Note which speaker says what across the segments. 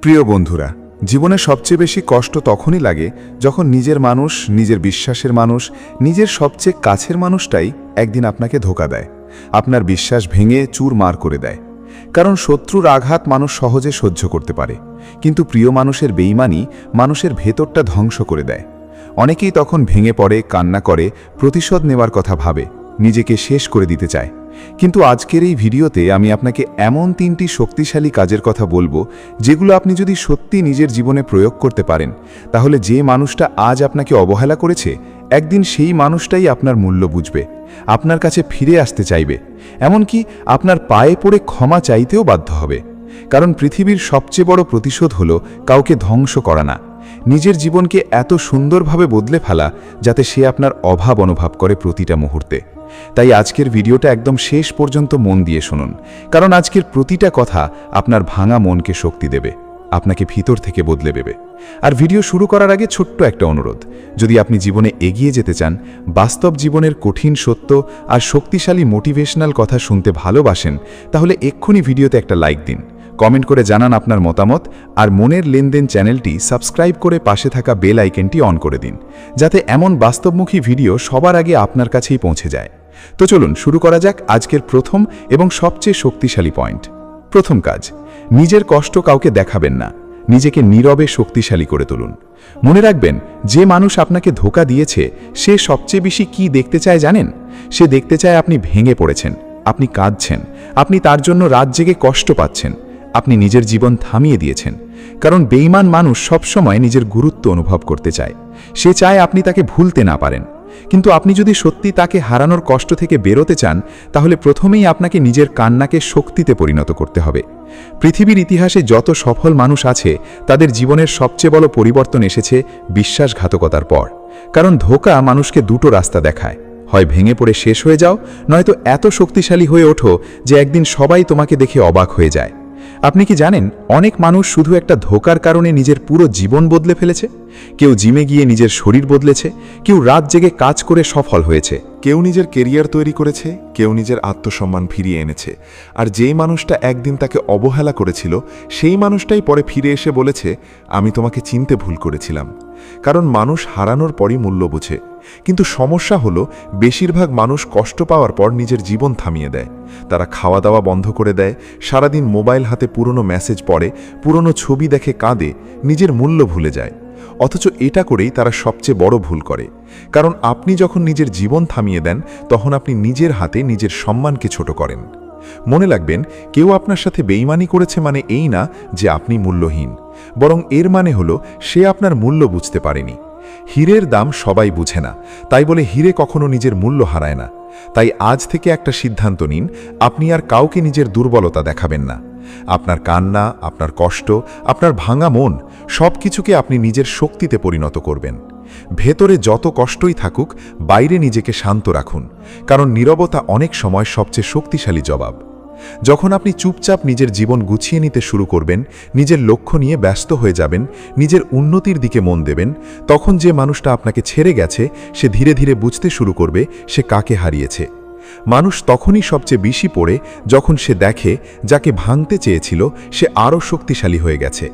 Speaker 1: প্রিয় বন্ধুরা, জীবনে সবচেয়ে বেশি কষ্ট তখনই লাগে যখন নিজের মানুষ, নিজের বিশ্বাসের মানুষ, নিজের সবচেয়ে কাছের মানুষটাই একদিন আপনাকে ধোঁকা দেয়, আপনার বিশ্বাস ভেঙে চুরমার করে দেয়। কারণ শত্রুর আঘাত মানুষ সহজে সহ্য করতে পারে, কিন্তু প্রিয় মানুষের বেইমানি মানুষের ভেতরটা ধ্বংস করে দেয়। অনেকেই তখন ভেঙে পড়ে, কান্না করে, প্রতিশোধ নেওয়ার কথা ভাবে, নিজেকে শেষ করে দিতে চায়। কিন্তু আজকের এই ভিডিওতে আমি আপনাকে এমন 3টি শক্তিশালী কাজের কথা বলবো, যেগুলো আপনি যদি সত্যি নিজের জীবনে প্রয়োগ করতে পারেন, তাহলে যে মানুষটা আজ আপনাকে অবহেলা করেছে, একদিন সেই মানুষটাই আপনার মূল্য বুঝবে, আপনার কাছে ফিরে আসতে চাইবে, এমনকি আপনার পায়ে পড়ে ক্ষমা চাইতেও বাধ্য হবে। কারণ পৃথিবীর সবচেয়ে বড় প্রতিশোধ হলো কাউকে ধ্বংস করা না, নিজের জীবনকে এত সুন্দরভাবে বদলে ফেলা যাতে সে আপনার অভাব অনুভব করে প্রতিটা মুহূর্তে। তাই আজকের ভিডিওটা একদম শেষ পর্যন্ত মন দিয়ে শুনুন, কারণ আজকের প্রতিটা কথা আপনার ভাঙা মনকে শক্তি দেবে, আপনাকে ভিতর থেকে বদলে দেবে। আর ভিডিও শুরু করার আগে ছোট্ট একটা অনুরোধ, যদি আপনি জীবনে এগিয়ে যেতে চান, বাস্তব জীবনের কঠিন সত্য আর শক্তিশালী মোটিভেশনাল কথা শুনতে ভালোবাসেন, তাহলে এক্ষুনি ভিডিওতে একটা লাইক দিন, কমেন্ট করে জানান আপনার মতামত, আর মনের লেনদেন চ্যানেলটি সাবস্ক্রাইব করে পাশে থাকা বেল আইকনটি অন করে দিন, যাতে এমন বাস্তবমুখী ভিডিও সবার আগে আপনার কাছেই পৌঁছে যায়। তো চলুন শুরু করা যাক আজকের প্রথম এবং সবচেয়ে শক্তিশালী পয়েন্ট। প্রথম কাজ, নিজের কষ্ট কাউকে দেখাবেন না, নিজেকে নীরবে শক্তিশালী করে তুলুন। মনে রাখবেন, যে মানুষ আপনাকে ধোঁকা দিয়েছে সে সবচেয়ে বেশি কি দেখতে চায় জানেন? সে দেখতে চায় আপনি ভেঙে পড়েছেন, আপনি কাঁদছেন, আপনি তার জন্য রাত জেগে কষ্ট পাচ্ছেন, আপনি নিজের জীবন থামিয়ে দিয়েছেন। কারণ বেঈমান মানুষ সবসময় নিজের গুরুত্ব অনুভব করতে চায়, সে চায় আপনি তাকে ভুলতে না পারেন। কিন্তু আপনি যদি সত্যি তাকে হারানোর কষ্ট থেকে বেরোতে চান, তাহলে প্রথমেই আপনাকে নিজের কান্নাকে শক্তিতে পরিণত করতে হবে। পৃথিবীর ইতিহাসে যত সফল মানুষ আছে, তাদের জীবনের সবচেয়ে বড় পরিবর্তন এসেছে বিশ্বাসঘাতকতার পর। কারণ ধোঁকা মানুষকে দুটো রাস্তা দেখায়, হয় ভেঙে পড়ে শেষ হয়ে যাও, নয়তো এত শক্তিশালী হয়ে ওঠো যে একদিন সবাই তোমাকে দেখে অবাক হয়ে যায়। আপনি কি জানেন, অনেক মানুষ শুধু একটা ধোঁকার কারণে নিজের পুরো জীবন বদলে ফেলেছে? কেউ জিমে গিয়ে নিজের শরীর বদলেছে, কেউ রাত জেগে কাজ করে সফল হয়েছে,
Speaker 2: কেউ নিজের কেরিয়ার তৈরি করেছে, কেউ নিজের আত্মসম্মান ফিরিয়ে এনেছে। আর যেই মানুষটা একদিন তাকে অবহেলা করেছিল, সেই মানুষটাই পরে ফিরে এসে বলেছে, আমি তোমাকে চিনতে ভুল করেছিলাম। কারণ মানুষ হারানোর পরই মূল্য বোঝে। কিন্তু সমস্যা হলো, বেশিরভাগ মানুষ কষ্ট পাওয়ার পর নিজের জীবন থামিয়ে দেয়। তারা খাওয়া দাওয়া বন্ধ করে দেয়, সারাদিন মোবাইল হাতে পুরনো মেসেজ পড়ে, পুরনো ছবি দেখে কাঁদে, নিজের মূল্য ভুলে যায়। অথচ এটা করেই তারা সবচেয়ে বড় ভুল করে। কারণ আপনি যখন নিজের জীবন থামিয়ে দেন, তখন আপনি নিজের হাতে নিজের সম্মানকে ছোট করেন। মনে রাখবেন, কেউ আপনার সাথে বেইমানি করেছে মানে এই না যে আপনি মূল্যহীন, বরং এর মানে হলো সে আপনার মূল্য বুঝতে পারেনি। হীরের দাম সবাই বুঝে না, তাই বলে হীরে কখনো নিজের মূল্য হারায় না। তাই আজ থেকে একটা সিদ্ধান্ত নিন, আপনি আর কাউকে নিজের দুর্বলতা দেখাবেন না। আপনার কান্না, আপনার কষ্ট, আপনার ভাঙা মন, সব কিছুকে আপনি নিজের শক্তিতে পরিণত করবেন। ভেতরে যত কষ্টই থাকুক, বাইরে নিজেকে শান্ত রাখুন, কারণ নীরবতা অনেক সময় সবচেয়ে শক্তিশালী জবাব। যখন আপনি চুপচাপ নিজের জীবন গুছিয়ে নিতে শুরু করবেন, নিজের লক্ষ্য নিয়ে ব্যস্ত হয়ে যাবেন, নিজের উন্নতির দিকে মন দেবেন, তখন যে মানুষটা আপনাকে ছেড়ে গেছে সে ধীরে ধীরে বুঝতে শুরু করবে সে কাকে হারিয়েছে। মানুষ তখনই সবচেয়ে বেশি পড়ে যখন সে দেখে যাকে ভাঙতে চেয়েছিল সে আরও শক্তিশালী হয়ে গেছে।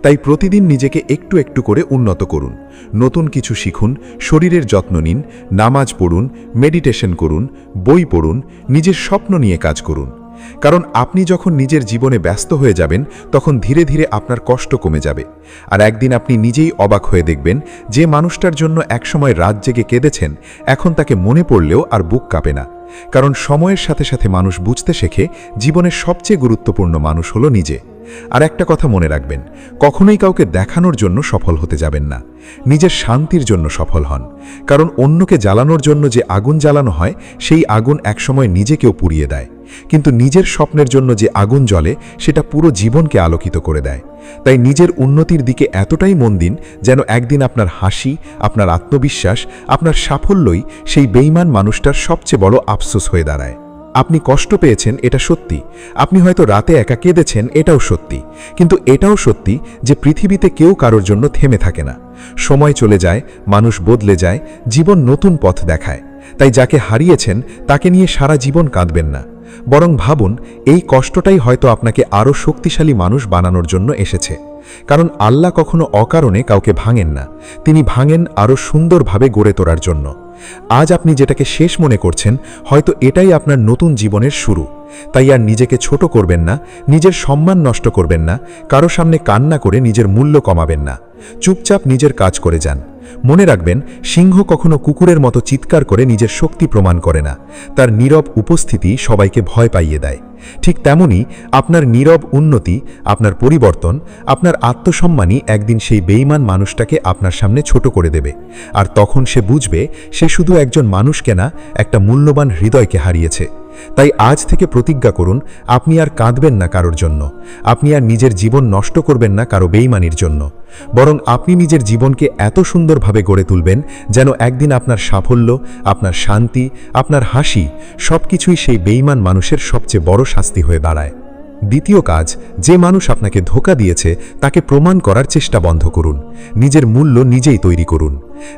Speaker 2: তাই প্রতিদিন নিজেকে একটু একটু করে উন্নত করুন, নতুন কিছু শিখুন, শরীরের যত্ন নিন, নামাজ পড়ুন, মেডিটেশন করুন, বই পড়ুন, নিজের স্বপ্ন নিয়ে কাজ করুন। কারণ আপনি যখন নিজের জীবনে ব্যস্ত হয়ে যাবেন, তখন ধীরে ধীরে আপনার কষ্ট কমে যাবে। আর একদিন আপনি নিজেই অবাক হয়ে দেখবেন, যে মানুষটার জন্য একসময় রাত জেগে কেঁদেছেন, এখন তাকে মনে পড়লেও আর বুক কাঁপে না। কারণ সময়ের সাথে সাথে মানুষ বুঝতে শেখে, জীবনের সবচেয়ে গুরুত্বপূর্ণ মানুষ হলো নিজে। আর একটা কথা মনে রাখবেন, কখনোই কাউকে দেখানোর জন্য সফল হতে যাবেন না, নিজের শান্তির জন্য সফল হন। কারণ অন্যকে জ্বালানোর জন্য যে আগুন জ্বালানো হয়, সেই আগুন একসময় নিজেকেও পুড়িয়ে দেয়। কিন্তু নিজের স্বপ্নের জন্য যে আগুন জ্বলে, সেটা পুরো জীবনকে আলোকিত করে দেয়। তাই নিজের উন্নতির দিকে এতটাই মন দিন, যেন একদিন আপনার হাসি, আপনার আত্মবিশ্বাস, আপনার সাফল্যই সেই বেইমান মানুষটার সবচেয়ে বড় আফসোস হয়ে দাঁড়ায়। আপনি কষ্ট পেয়েছেন, এটা সত্যি। আপনি হয়তো রাতে একা কেঁদেছেন, এটাও সত্যি। কিন্তু এটাও সত্যি যে পৃথিবীতে কেউ কারোর জন্য থেমে থাকে না। সময় চলে যায়, মানুষ বদলে যায়, জীবন নতুন পথ দেখায়। তাই যাকে হারিয়েছেন তাকে নিয়ে সারা জীবন কাঁদবেন না, বরং ভাবুন এই কষ্টটাই হয়তো আপনাকে আরও শক্তিশালী মানুষ বানানোর জন্য এসেছে।
Speaker 3: কারণ আল্লাহ কখনো অকারণে কাউকে ভাঙেন না, তিনি ভাঙেন আরও সুন্দরভাবে গড়ে তোলার জন্য। আজ আপনি যেটাকে শেষ মনে করছেন, হয়তো এটাই আপনার নতুন জীবনের শুরু। তাই আর নিজেকে ছোট করবেন না, নিজের সম্মান নষ্ট করবেন না, কারো সামনে কান্না করে নিজের মূল্য কমাবেন না। চুপচাপ নিজের কাজ করে যান। মনে রাখবেন, সিংহ কখনো কুকুরের মতো চিৎকার করে নিজের শক্তি প্রমাণ করে না, তার নীরব উপস্থিতি সবাইকে ভয় পাইয়ে দেয়। ঠিক তেমনি আপনার নীরব উন্নতি, আপনার পরিবর্তন, আপনার আত্মসম্মানই একদিন সেই বেঈমান মানুষটাকে আপনার সামনে ছোট করে দেবে। আর তখন সে বুঝবে সে শুধু একজন মানুষকে না, একটা মূল্যবান হৃদয়কে হারিয়েছে। তাই আজ থেকে প্রতিজ্ঞা করুন, আপনি আর কাঁদবেন না কারোর জন্য, আপনি আর নিজের জীবন নষ্ট করবেন না কারো বেঈমানির জন্য। বরং আপনি নিজের জীবনকে এত সুন্দরভাবে গড়ে তুলবেন যেন একদিন আপনার সাফল্য, আপনার শান্তি, আপনার হাসি সবকিছুই সেই বেঈমান মানুষের সবচেয়ে বড় শাস্তি হয়ে দাঁড়ায়। দ্বিতীয় কাজ, যে মানুষ আপনাকে ধোঁকা দিয়েছে তাকে প্রমাণ করার চেষ্টা বন্ধ করুন। নিজের মূল্য নিজেই তৈরি করুন।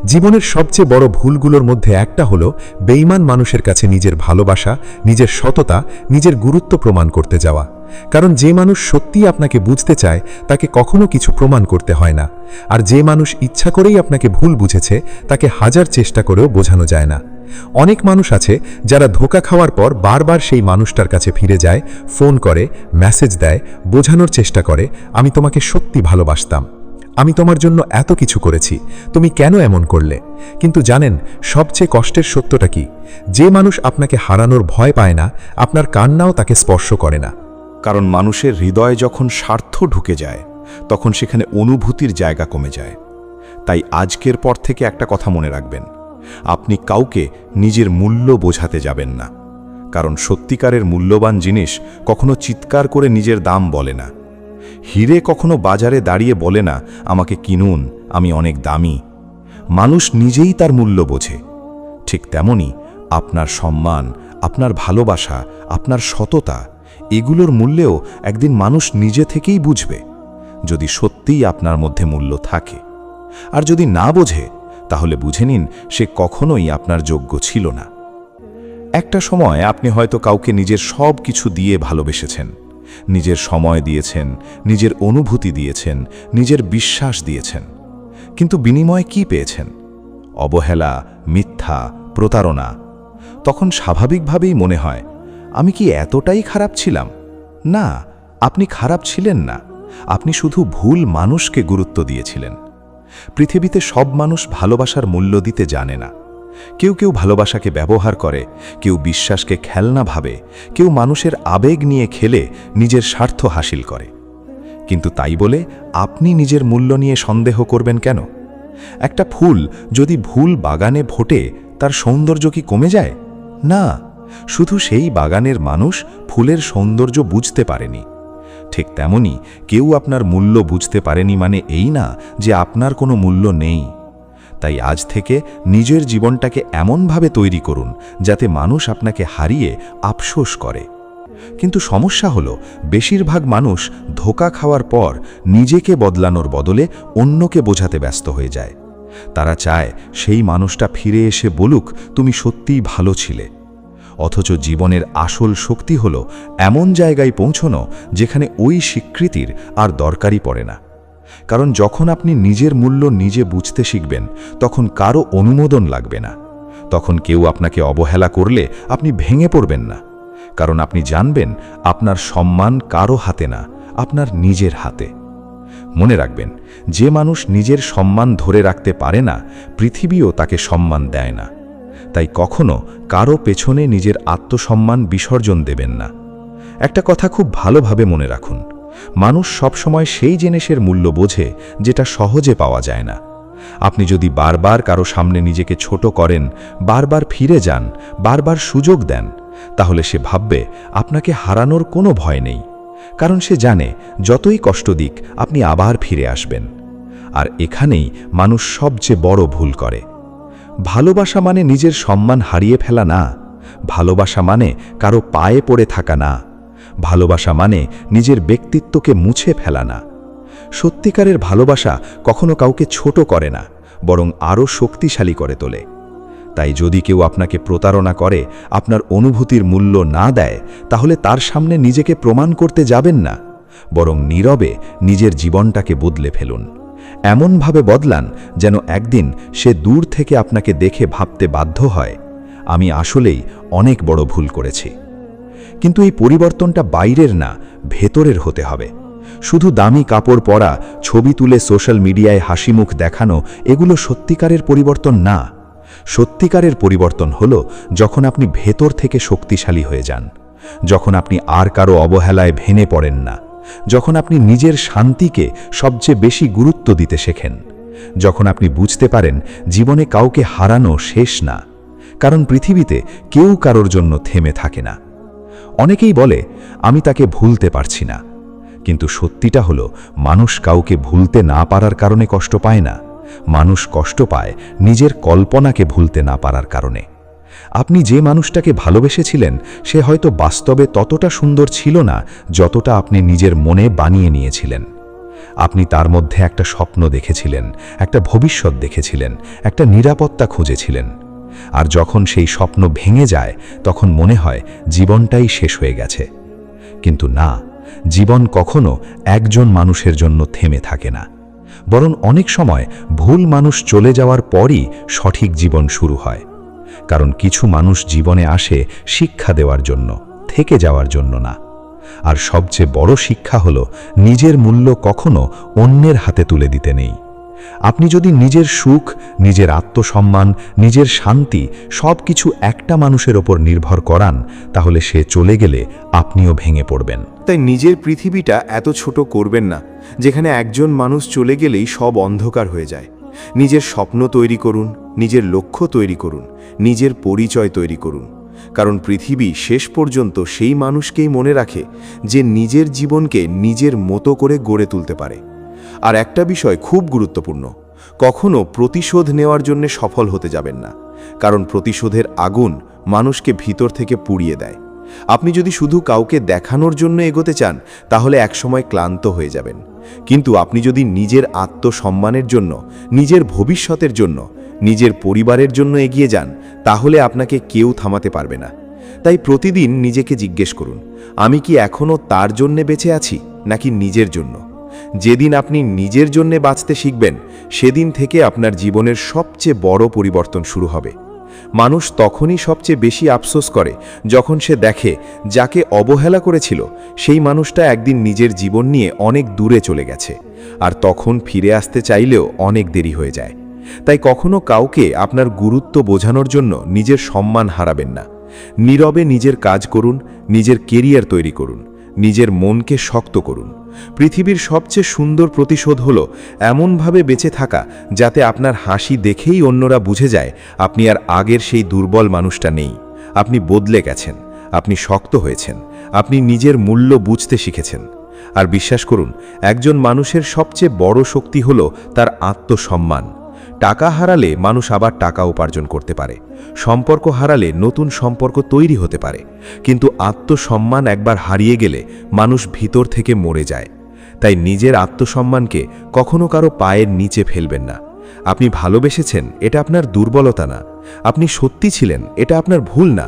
Speaker 3: জীবনের সবচেয়ে বড় ভুলগুলোর মধ্যে একটা হলো বেঈমান মানুষের কাছে নিজের ভালোবাসা, নিজের সততা, নিজের গুরুত্ব প্রমাণ করতে যাওয়া। কারণ যে মানুষ সত্যিই আপনাকে বুঝতে চায় তাকে কখনো কিছু প্রমাণ করতে হয় না। আর যে মানুষ ইচ্ছা করেই আপনাকে ভুল বুঝেছে তাকে হাজার চেষ্টা করেও বোঝানো যায় না। অনেক মানুষ আছে যারা ধোঁকা খাওয়ার পর বারবার সেই মানুষটার কাছে ফিরে যায়, ফোন করে, মেসেজ দেয়, বোঝানোর চেষ্টা করে, আমি তোমাকে সত্যি ভালোবাসতাম, আমি তোমার জন্য এত কিছু করেছি, তুমি কেন এমন করলে। কিন্তু জানেন সবচেয়ে কষ্টের সত্যটা কি? যে মানুষ আপনাকে হারানোর ভয় পায় না, আপনার কান্নাও তাকে স্পর্শ করে না।
Speaker 4: কারণ মানুষের হৃদয়ে যখন স্বার্থ ঢুকে যায় তখন সেখানে অনুভূতির জায়গা কমে যায়। তাই আজকের পর থেকে একটা কথা মনে রাখবেন, আপনি কাউকে নিজের মূল্য বোঝাতে যাবেন না। কারণ সত্যিকারের মূল্যবান জিনিস কখনো চিৎকার করে নিজের দাম বলে না। হীরে কখনো বাজারে দাঁড়িয়ে বলে না, আমাকে কিনুন, আমি অনেক দামি। মানুষ নিজেই তার মূল্য বোঝে। ঠিক তেমনি আপনার সম্মান, আপনার ভালোবাসা, আপনার সততা, এগুলোর মূল্যেও একদিন মানুষ নিজে থেকেই বুঝবে, যদি সত্যিই আপনার মধ্যে মূল্য থাকে। আর যদি না বোঝে তাহলে বুঝে নিন সে কখনোই আপনার যোগ্য ছিল না। একটা সময় আপনি হয়তো কাউকে নিজের সব কিছু দিয়ে ভালোবেসেছেন, নিজের সময় দিয়েছেন, নিজের অনুভূতি দিয়েছেন, নিজের বিশ্বাস দিয়েছেন। কিন্তু বিনিময়ে কি পেয়েছেন? অবহেলা, মিথ্যা, প্রতারণা। তখন স্বাভাবিকভাবেই মনে হয়, আমি কি এতটাই খারাপ ছিলাম? না, আপনি খারাপ ছিলেন না, আপনি শুধু ভুল মানুষকে গুরুত্ব দিয়েছিলেন। পৃথিবীতে সব মানুষ ভালোবাসার মূল্য দিতে জানে না। কেউ কেউ ভালোবাসাকে ব্যবহার করে, কেউ বিশ্বাসকে খেলনা ভাবে, কেউ মানুষের আবেগ নিয়ে খেলে নিজের স্বার্থ হাসিল করে। কিন্তু তাই বলে আপনি নিজের মূল্য নিয়ে সন্দেহ করবেন কেন? একটা ফুল যদি ভুল বাগানে ফোটে তার সৌন্দর্য কি কমে যায়? না, শুধু সেই বাগানের মানুষ ফুলের সৌন্দর্য বুঝতে পারেনি। ঠিক তেমনি কেউ আপনার মূল্য বুঝতে পারেনি মানে এই না যে আপনার কোনো মূল্য নেই। তাই আজ থেকে নিজের জীবনটাকে এমনভাবে তৈরি করুন যাতে মানুষ আপনাকে হারিয়ে আফসোস করে। কিন্তু সমস্যা হলো, বেশিরভাগ মানুষ ধোঁকা খাওয়ার পর নিজেকে বদলানোর বদলে অন্যকে বোঝাতে ব্যস্ত হয়ে যায়। তারা চায় সেই মানুষটা ফিরে এসে বলুক, তুমি সত্যিই ভালো ছিলে। অথচ জীবনের আসল শক্তি হলো এমন জায়গায় পৌঁছনো যেখানে ওই স্বীকৃতির আর দরকারই পড়ে না। কারণ যখন আপনি নিজের মূল্য নিজে বুঝতে শিখবেন তখন কারো অনুমোদন লাগবে না। তখন কেউ আপনাকে অবহেলা করলে আপনি ভেঙে পড়বেন না। কারণ আপনি জানবেন আপনার সম্মান কারো হাতে না, আপনার নিজের হাতে। মনে রাখবেন, যে মানুষ নিজের সম্মান ধরে রাখতে পারে না, পৃথিবীও তাকে সম্মান দেয় না। তাই কখনো কারো পেছনে নিজের আত্মসম্মান বিসর্জন দেবেন না। একটা কথা খুব ভালোভাবে মনে রাখুন, মানুষ সবসময় সেই জিনিসের মূল্য বোঝে যেটা সহজে পাওয়া যায় না। আপনি যদি বারবার কারো সামনে নিজেকে ছোট করেন, বারবার ফিরে যান, বারবার সুযোগ দেন, তাহলে সে ভাববে আপনাকে হারানোর কোনো ভয় নেই। কারণ সে জানে যতই কষ্ট দিক আপনি আবার ফিরে আসবেন। আর এখানেই মানুষ সবচেয়ে বড় ভুল করে। ভালোবাসা মানে নিজের সম্মান হারিয়ে ফেলা না। ভালোবাসা মানে কারো পায়ে পড়ে থাকা না। ভালোবাসা মানে নিজের ব্যক্তিত্বকে মুছে ফেলা না। সত্যিকারের ভালোবাসা কখনো কাউকে ছোট করে না, বরং আরও শক্তিশালী করে তোলে। তাই যদি কেউ আপনাকে প্রতারণা করে, আপনার অনুভূতির মূল্য না দেয়, তাহলে তার সামনে নিজেকে প্রমাণ করতে যাবেন না। বরং নীরবে নিজের জীবনটাকে বদলে ফেলুন। এমনভাবে বদলান যেন একদিন সে দূর থেকে আপনাকে দেখে ভাবতে বাধ্য হয়, আমি আসলেই অনেক বড় ভুল করেছি। কিন্তু এই পরিবর্তনটা বাইরের না, ভেতরের হতে হবে। শুধু দামি কাপড় পরা, ছবি তুলে সোশ্যাল মিডিয়ায় হাসিমুখ দেখানো এগুলো সত্যিকারের পরিবর্তন না। সত্যিকারের পরিবর্তন হলো যখন আপনি ভেতর থেকে শক্তিশালী হয়ে যান, যখন আপনি আর কারো অবহেলায় ভেঙে পড়েন না, যখন আপনি নিজের শান্তিকে সবচেয়ে বেশি গুরুত্ব দিতে শেখেন, যখন আপনি বুঝতে পারেন জীবনে কাউকে হারানো শেষ না, কারণ পৃথিবীতে কেউ কারোর জন্য থেমে থাকে না। অনেকেই বলে আমি তাকে ভুলতে পারছি না, কিন্তু সত্যিটা হলো মানুষ কাউকে ভুলতে না পারার কারণে কষ্ট পায় না, মানুষ কষ্ট পায় নিজের কল্পনাকে ভুলতে না পারার কারণে। আপনি যে মানুষটাকে ভালোবেসেছিলেন সে হয়তো বাস্তবে ততটা সুন্দর ছিল না যতটা আপনি নিজের মনে বানিয়ে নিয়েছিলেন। আপনি তার মধ্যে একটা স্বপ্ন দেখেছিলেন, একটা ভবিষ্যৎ দেখেছিলেন, একটা নিরাপত্তা খুঁজেছিলেন। আর যখন সেই স্বপ্ন ভেঙে যায় তখন মনে হয় জীবনটাই শেষ হয়ে গেছে। কিন্তু না, জীবন কখনো একজন মানুষের জন্য থেমে থাকে না, বরং অনেক সময় ভুল মানুষ চলে যাওয়ার পরই সঠিক জীবন শুরু হয়। কারণ কিছু মানুষ জীবনে আসে শিক্ষা দেওয়ার জন্য, থেকে যাওয়ার জন্য না। আর সবচেয়ে বড় শিক্ষা হলো নিজের মূল্য কখনো অন্যের হাতে তুলে দিতে নেই। আপনি যদি নিজের সুখ, নিজের আত্মসম্মান, নিজের শান্তি সবকিছু একটা মানুষের ওপর নির্ভর করান, তাহলে সে চলে গেলে আপনিও ভেঙে পড়বেন।
Speaker 1: তাই নিজের পৃথিবীটা এত ছোট করবেন না যেখানে একজন মানুষ চলে গেলেই সব অন্ধকার হয়ে যায়। নিজের স্বপ্ন তৈরি করুন, নিজের লক্ষ্য তৈরি করুন, নিজের পরিচয় তৈরি করুন। কারণ পৃথিবী শেষ পর্যন্ত সেই মানুষকেই মনে রাখে যে নিজের জীবনকে নিজের মতো করে গড়ে তুলতে পারে। আর একটা বিষয় খুব গুরুত্বপূর্ণ, কখনো প্রতিশোধ নেওয়ার জন্য সফল হতে যাবেন না, কারণ প্রতিশোধের আগুন মানুষকে ভিতর থেকে পুড়িয়ে দেয়। আপনি যদি শুধু কাউকে দেখানোর জন্য এগোতে চান তাহলে একসময় ক্লান্ত হয়ে যাবেন, কিন্তু আপনি যদি নিজের আত্মসম্মানের জন্য, নিজের ভবিষ্যতের জন্য, নিজের পরিবারের জন্য এগিয়ে যান তাহলে আপনাকে কেউ থামাতে পারবে না। তাই প্রতিদিন নিজেকে জিজ্ঞেস করুন, আমি কি এখনও তার জন্যে বেঁচে আছি নাকি নিজের জন্য? যেদিন আপনি নিজের জন্যে বাঁচতে শিখবেন সেদিন থেকে আপনার জীবনের সবচেয়ে বড় পরিবর্তন শুরু হবে। মানুষ তখনই সবচেয়ে বেশি আফসোস করে যখন সে দেখে যাকে অবহেলা করেছিল সেই মানুষটা একদিন নিজের জীবন নিয়ে অনেক দূরে চলে গেছে, আর তখন ফিরে আসতে চাইলেও অনেক দেরি হয়ে যায়। তাই কখনো কাউকে আপনার গুরুত্ব বোঝানোর জন্য নিজের সম্মান হারাবেন না। নীরবে নিজের কাজ করুন, নিজের কেরিয়ার তৈরি করুন, নিজের মনকে শক্ত করুন। পৃথিবীর সবচেয়ে সুন্দর প্রতিশোধ হলো এমনভাবে বেঁচে থাকা যাতে আপনার হাসি দেখেই অন্যরা বুঝে যায় আপনি আর আগের সেই দুর্বল মানুষটা নেই। আপনি বদলে গেছেন, আপনি শক্ত হয়েছেন, আপনি নিজের মূল্য বুঝতে শিখেছেন। আর বিশ্বাস করুন, একজন মানুষের সবচেয়ে বড় শক্তি হলো তার আত্মসম্মান। টাকা হারালে মানুষ আবার টাকা উপার্জন করতে পারে, সম্পর্ক হারালে নতুন সম্পর্ক তৈরি হতে পারে, কিন্তু আত্মসম্মান একবার হারিয়ে গেলে মানুষ ভিতর থেকে মরে যায়। তাই নিজের আত্মসম্মানকে কখনো কারো পায়ের নিচে ফেলবেন না। আপনি ভালোবেসেছেন, এটা আপনার দুর্বলতা না। আপনি সত্যি ছিলেন, এটা আপনার ভুল না।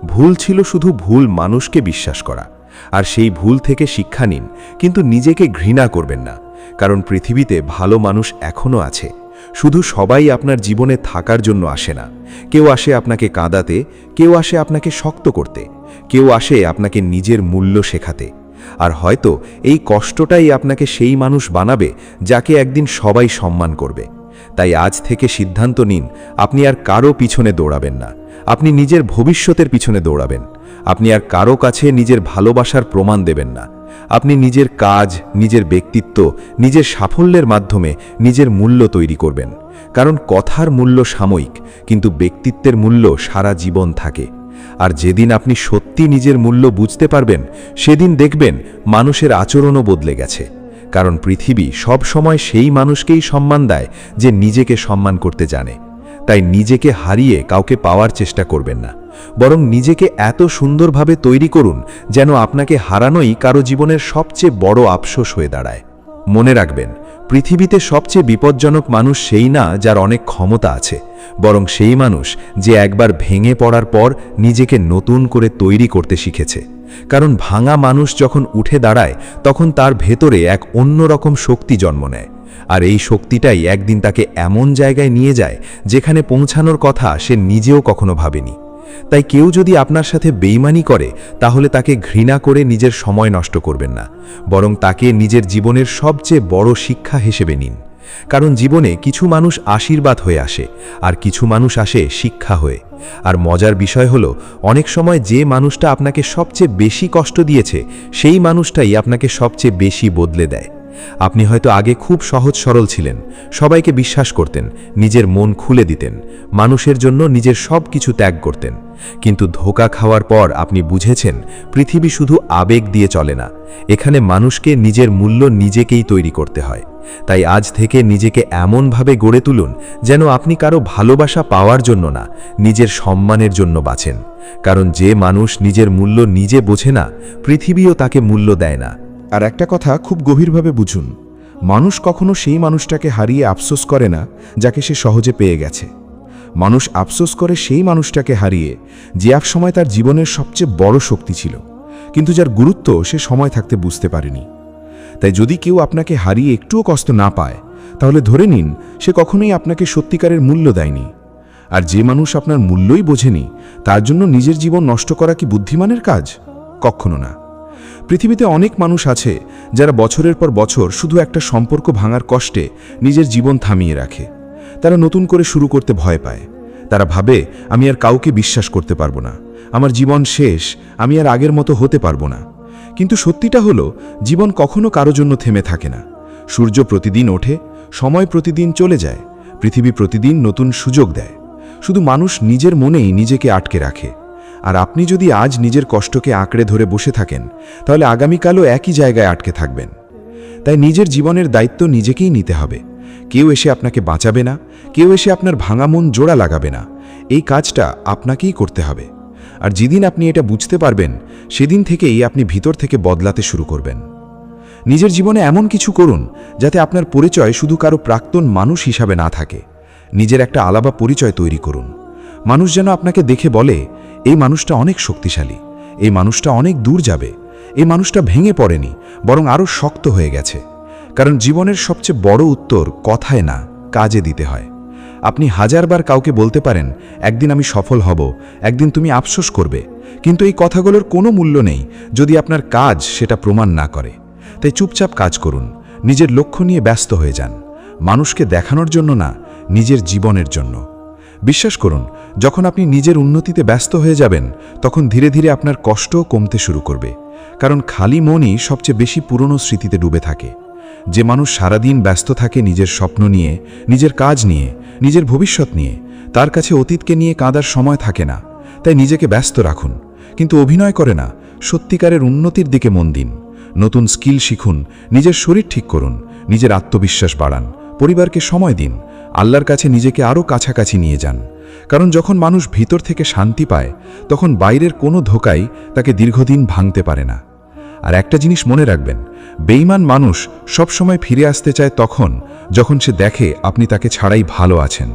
Speaker 1: ভুল ছিল শুধু ভুল মানুষকে বিশ্বাস করা। আর সেই ভুল থেকে শিক্ষা নিন, কিন্তু নিজেকে ঘৃণা করবেন না, কারণ পৃথিবীতে ভালো মানুষ এখনও আছে। শুধু সবাই আপনার জীবনে থাকার জন্য আসে না। কেউ আসে আপনাকে কাঁদাতে, কেউ আসে আপনাকে শক্ত করতে, কেউ আসে আপনাকে নিজের মূল্য শেখাতে। আর হয়তো এই কষ্টটাই আপনাকে সেই মানুষ বানাবে যাকে একদিন সবাই সম্মান করবে। তাই আজ থেকে সিদ্ধান্ত নিন, আপনি আর কারো পিছনে দৌড়াবেন না, আপনি নিজের ভবিষ্যতের পিছনে দৌড়াবেন। আপনি আর কারো কাছে নিজের ভালোবাসার প্রমাণ দেবেন না। আপনি নিজের কাজ, নিজের ব্যক্তিত্ব, নিজের সাফল্যের মাধ্যমে নিজের মূল্য তৈরি করবেন। কারণ কথার মূল্য সাময়িক, কিন্তু ব্যক্তিত্বের মূল্য সারা জীবন থাকে। আর যেদিন আপনি সত্যি নিজের মূল্য বুঝতে পারবেন সেদিন দেখবেন মানুষের আচরণও বদলে গেছে। কারণ পৃথিবী সব সময় সেই মানুষকেই সম্মান দেয় যে নিজেকে সম্মান করতে জানে। তাই নিজেকে হারিয়ে কাউকে পাওয়ার চেষ্টা করবেন না, বরং নিজেকে এত সুন্দরভাবে তৈরি করুন যেন আপনাকে হারানোই কারো জীবনের সবচেয়ে বড় আফসোস হয়ে দাঁড়ায়। মনে রাখবেন, পৃথিবীতে সবচেয়ে বিপজ্জনক মানুষ সেই না যার অনেক ক্ষমতা আছে, বরং সেই মানুষ যে একবার ভেঙে পড়ার পর নিজেকে নতুন করে তৈরি করতে শিখেছে।
Speaker 3: কারণ ভাঙা মানুষ যখন উঠে দাঁড়ায় তখন তার ভেতরে এক অন্যরকম শক্তি জন্ম নেয়, আর এই শক্তিটাই একদিন তাকে এমন জায়গায় নিয়ে যায় যেখানে পৌঁছানোর কথা সে নিজেও কখনো ভাবেনি। তাই কেউ যদি আপনার সাথে বেইমানি করে তাহলে তাকে ঘৃণা করে নিজের সময় নষ্ট করবেন না, বরং তাকে নিজের জীবনের সবচেয়ে বড় শিক্ষা হিসেবে নিন। কারণ জীবনে কিছু মানুষ আশীর্বাদ হয়ে আসে আর কিছু মানুষ আসে শিক্ষা হয়ে। আর মজার বিষয় হলো, অনেক সময় যে মানুষটা আপনাকে সবচেয়ে বেশি কষ্ট দিয়েছে সেই মানুষটাই আপনাকে সবচেয়ে বেশি বদলে দেয়। আপনি হয়তো আগে খুব সহজ সরল ছিলেন, সবাইকে বিশ্বাস করতেন, নিজের মন খুলে দিতেন, মানুষের জন্য নিজের সব কিছু ত্যাগ করতেন। কিন্তু ধোঁকা খাওয়ার পর আপনি বুঝেছেন পৃথিবী শুধু আবেগ দিয়ে চলে না, এখানে মানুষকে নিজের মূল্য নিজেকেই তৈরি করতে হয়। তাই আজ থেকে নিজেকে এমনভাবে গড়ে তুলুন যেন আপনি কারো ভালোবাসা পাওয়ার জন্য না, নিজের সম্মানের জন্য বাঁচেন। কারণ যে মানুষ নিজের মূল্য নিজে বোঝে না, পৃথিবীও তাকে মূল্য দেয় না।
Speaker 1: আর একটা কথা খুব গভীরভাবে বুঝুন, মানুষ কখনো সেই মানুষটাকে হারিয়ে আফসোস করে না যাকে সে সহজে পেয়ে গেছে। মানুষ আফসোস করে সেই মানুষটাকে হারিয়ে যে এক সময় তার জীবনের সবচেয়ে বড় শক্তি ছিল, কিন্তু যার গুরুত্ব সে সময় থাকতে বুঝতে পারেনি। তাই যদি কেউ আপনাকে হারিয়ে একটুও কষ্ট না পায়, তাহলে ধরে নিন সে কখনোই আপনাকে সত্যিকারের মূল্য দেয়নি। আর যে মানুষ আপনার মূল্যই বোঝেনি, তার জন্য নিজের জীবন নষ্ট করা কি বুদ্ধিমানের কাজ? কখনো না। পৃথিবীতে অনেক মানুষ আছে যারা বছরের পর বছর শুধু একটা সম্পর্ক ভাঙার কষ্টে নিজের জীবন থামিয়ে রাখে। তারা নতুন করে শুরু করতে ভয় পায়। তারা ভাবে, আমি আর কাউকে বিশ্বাস করতে পারবো না, আমার জীবন শেষ, আমি আর আগের মতো হতে পারবো না। কিন্তু সত্যিটা হলো, জীবন কখনো কারো জন্য থেমে থাকে না। সূর্য প্রতিদিন ওঠে, সময় প্রতিদিন চলে যায়, পৃথিবী প্রতিদিন নতুন সুযোগ দেয়। শুধু মানুষ নিজের মনেই নিজেকে আটকে রাখে। আর আপনি যদি আজ নিজের কষ্টকে আঁকড়ে ধরে বসে থাকেন, তাহলে আগামীকালও একই জায়গায় আটকে থাকবেন। তাই নিজের জীবনের দায়িত্ব নিজেকেই নিতে হবে। কেউ এসে আপনাকে বাঁচাবে না, কেউ এসে আপনার ভাঙা মন জোড়া লাগাবে না। এই কাজটা আপনাকেই করতে হবে। আর যেদিন আপনি এটা বুঝতে পারবেন, সেদিন থেকেই আপনি ভিতর থেকে বদলাতে শুরু করবেন। নিজের জীবনে এমন কিছু করুন যাতে আপনার পরিচয় শুধু কারো প্রাক্তন মানুষ হিসাবে না থাকে। নিজের একটা আলাদা পরিচয় তৈরি করুন। মানুষ যেন আপনাকে দেখে বলে, এই মানুষটা অনেক শক্তিশালী, এই মানুষটা অনেক দূর যাবে, এই মানুষটা ভেঙে পড়েনি, বরং আরও শক্ত হয়ে গেছে। কারণ জীবনের সবচেয়ে বড় উত্তর কথায় না, কাজে দিতে হয়। আপনি হাজারবার কাউকে বলতে পারেন, একদিন আমি সফল হব, একদিন তুমি আফসোস করবে, কিন্তু এই কথাগুলোর কোনো মূল্য নেই যদি আপনার কাজ সেটা প্রমাণ না করে। তাই চুপচাপ কাজ করুন, নিজের লক্ষ্য নিয়ে ব্যস্ত হয়ে যান। মানুষকে দেখানোর জন্য না, নিজের জীবনের জন্য। বিশ্বাস করুন, যখন আপনি নিজের উন্নতিতে ব্যস্ত হয়ে যাবেন, তখন ধীরে ধীরে আপনার কষ্টও কমতে শুরু করবে। কারণ খালি মনই সবচেয়ে বেশি পুরনো স্মৃতিতে ডুবে থাকে। যে মানুষ সারাদিন ব্যস্ত থাকে নিজের স্বপ্ন নিয়ে, নিজের কাজ নিয়ে, নিজের ভবিষ্যৎ নিয়ে, তার কাছে অতীতকে নিয়ে কাঁদার সময় থাকে না। তাই নিজেকে ব্যস্ত রাখুন, কিন্তু অভিনয় করে না, সত্যিকারের উন্নতির দিকে মন দিন। নতুন স্কিল শিখুন, নিজের শরীর ঠিক করুন, নিজের আত্মবিশ্বাস বাড়ান, পরিবারকে সময় দিন, আল্লাহর কাছে নিজেকে আরও কাছাকাছি নিয়ে যান। কারণ যখন মানুষ ভিতর থেকে শান্তি পায়, তখন বাইরের কোনো ধোঁকাই তাকে দীর্ঘদিন ভাঙতে পারে না। আর একটা জিনিস মনে রাখবেন, বেঈমান মানুষ সবসময় ফিরে আসতে চায় তখন যখন সে দেখে আপনি তাকে ছাড়াই ভালো আছেন।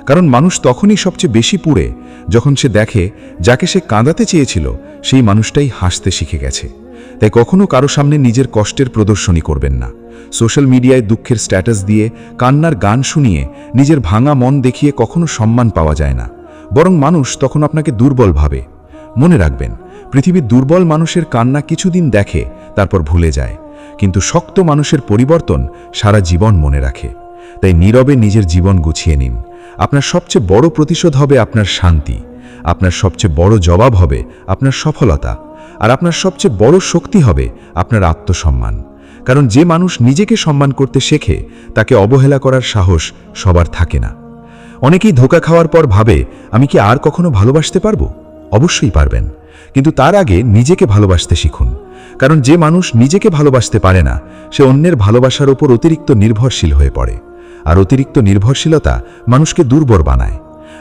Speaker 1: কারণ মানুষ তখনই সবচেয়ে বেশি পুড়ে যখন সে দেখে যাকে সে কাঁদাতে চেয়েছিল সেই মানুষটাই হাসতে শিখে গেছে। তাই কখনো কারো সামনে নিজের কষ্টের প্রদর্শনী করবেন না। সোশ্যাল মিডিয়ায় দুঃখের স্ট্যাটাস দিয়ে, কান্নার গান শুনিয়ে, নিজের ভাঙা মন দেখিয়ে কখনো সম্মান পাওয়া যায় না, বরং মানুষ তখন আপনাকে দুর্বল ভাবে। মনে রাখবেন, পৃথিবীর দুর্বল মানুষের কান্না কিছুদিন দেখে, তারপর ভুলে যায়, কিন্তু শক্ত মানুষের পরিবর্তন সারা জীবন মনে রাখে। তাই নীরবে নিজের জীবন গুছিয়ে নিন। আপনার সবচেয়ে বড় প্রতিশোধ হবে আপনার শান্তি, আপনার সবচেয়ে বড় জবাব হবে আপনার সফলতা, আর আপনার সবচেয়ে বড় শক্তি হবে আপনার আত্মসম্মান। কারণ যে মানুষ নিজেকে সম্মান করতে শেখে, তাকে অবহেলা করার সাহস সবার থাকে না। অনেকেই ধোঁকা খাওয়ার পর ভাবে, আমি কি আর কখনো ভালোবাসতে পারবো? অবশ্যই পারবেন, কিন্তু তার আগে নিজেকে ভালোবাসতে শিখুন। কারণ যে মানুষ নিজেকে ভালোবাসতে পারে না, সে অন্যের ভালোবাসার ওপর অতিরিক্ত নির্ভরশীল হয়ে পড়ে। আর অতিরিক্ত নির্ভরশীলতা মানুষকে দুর্বল বানায়।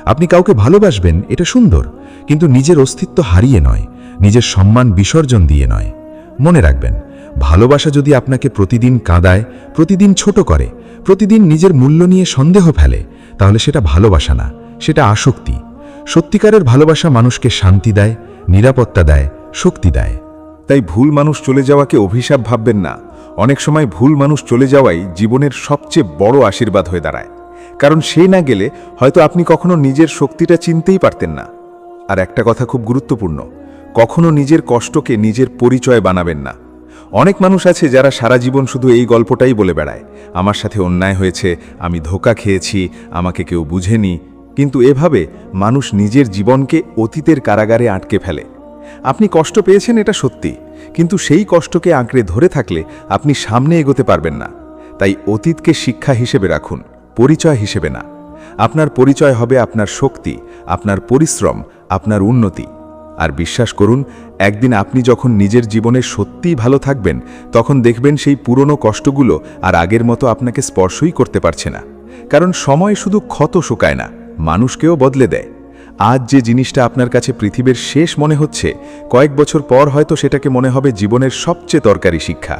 Speaker 1: আপনি কাউকে ভালোবাসবেন, এটা সুন্দর, কিন্তু নিজের অস্তিত্ব হারিয়ে নয়, নিজের সম্মান বিসর্জন দিয়ে নয়। মনে রাখবেন, ভালোবাসা যদি আপনাকে প্রতিদিন কাঁদায়, প্রতিদিন ছোট করে, প্রতিদিন নিজের মূল্য নিয়ে সন্দেহ ফেলে, তাহলে সেটা ভালোবাসা না, সেটা আসক্তি। সত্যিকারের ভালোবাসা মানুষকে শান্তি দেয়, নিরাপত্তা দেয়, শক্তি দেয়। তাই ভুল মানুষ চলে যাওয়াকে অভিশাপ ভাববেন না। অনেক সময় ভুল মানুষ চলে যাওয়াই জীবনের সবচেয়ে বড় আশীর্বাদ হয়ে দাঁড়ায়, কারণ সে না গেলে হয়তো আপনি কখনো নিজের শক্তিটা চিনতেই পারতেন না। আর একটা কথা খুব গুরুত্বপূর্ণ, কখনো নিজের কষ্টকে নিজের পরিচয় বানাবেন না। অনেক মানুষ আছে যারা সারা জীবন শুধু এই গল্পটাই বলে বেড়ায়, আমার সাথে অন্যায় হয়েছে, আমি ধোঁকা খেয়েছি, আমাকে কেউ বুঝেনি। কিন্তু এভাবে মানুষ নিজের জীবনকে অতীতের কারাগারে আটকে ফেলে। আপনি কষ্ট পেয়েছেন এটা সত্যি, কিন্তু সেই কষ্টকে আঁকড়ে ধরে থাকলে আপনি সামনে এগোতে পারবেন না। তাই অতীতকে শিক্ষা হিসেবে রাখুন, পরিচয় হিসেবে না। আপনার পরিচয় হবে আপনার শক্তি, আপনার পরিশ্রম, আপনার উন্নতি। আর বিশ্বাস করুন, একদিন আপনি যখন নিজের জীবনে সত্যিই ভালো থাকবেন, তখন দেখবেন সেই পুরনো কষ্টগুলো আর আগের মতো আপনাকে স্পর্শই করতে পারছে না। কারণ সময় শুধু ক্ষত শুকায় না, মানুষকেও বদলে দেয়। আজ যে জিনিসটা আপনার কাছে পৃথিবীর শেষ মনে হচ্ছে, কয়েক বছর পর হয়তো সেটাকে মনে হবে জীবনের সবচেয়ে দরকারি শিক্ষা।